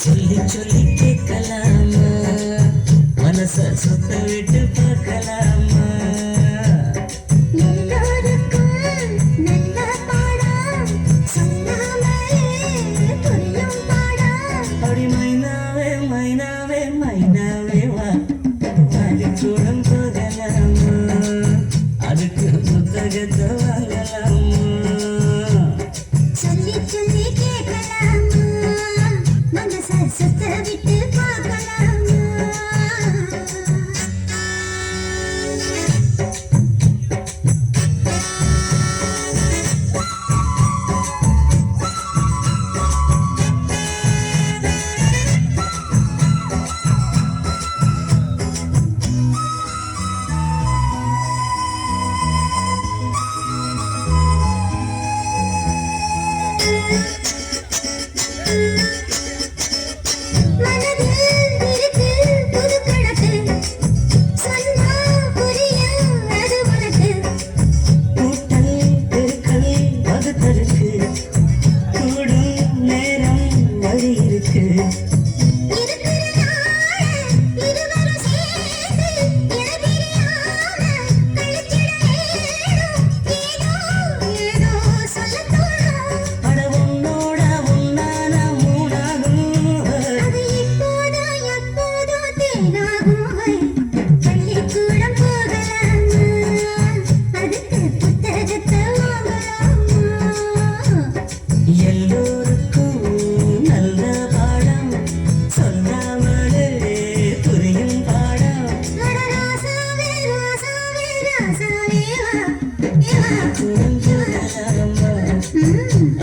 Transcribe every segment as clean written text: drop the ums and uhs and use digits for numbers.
சொல்லி சொல்லி கேட்கலாமா மனச சுத்த விட்டு பார்க்கலாமா அப்படி மைனாவே மைனாவே மைனாவே வா பள்ளிக்கூடம் போகலாமா அதுக்கு புத்தகத்தை வாங்கலாமா சொல்லி சொல்லி கேட்கலாமா மனச சுத்த விட்டு பார்க்கலாமா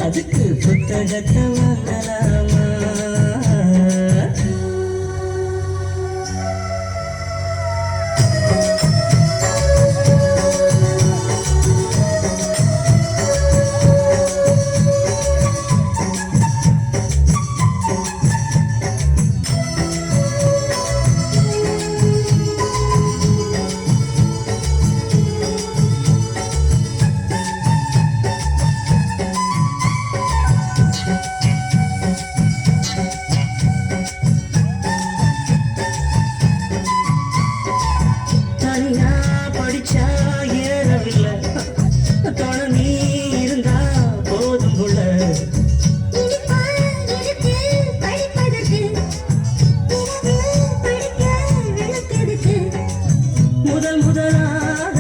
அதுக்கு புத்தகத்தை வாங்கலாமா படிச்சா ஏறவில்லை நீ இருந்தா போதும் போல முதலாக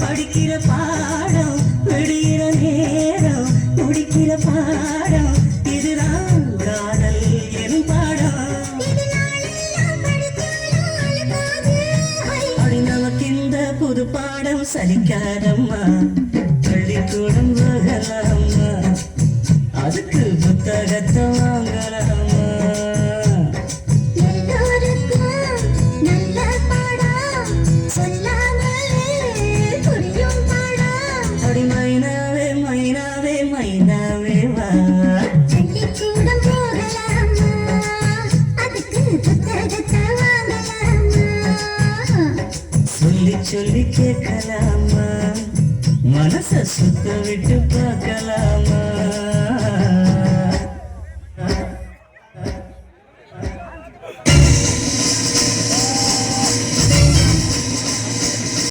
படிக்கிற பாடம் விடுகிற நேரம் முடிக்கிற பாடம் இதுதான் காதல் எனும் பாடம் அப்படி நமக்கு இந்த புது பாடம் சலிக்காதம்மா பள்ளிக்கூடம் போகலாமா அதுக்கு புத்தகத்தை வாங்கலாமா அப்படி மைனாவே மைனாவே மைனாவே வா பள்ளிக்கூடம் போகலாமா அதுக்கு புத்தகத்தை வாங்கலாமா சொல்லி சொல்லி கேட்கலாமா மனச சுத்த விட்டு பார்க்கலாமா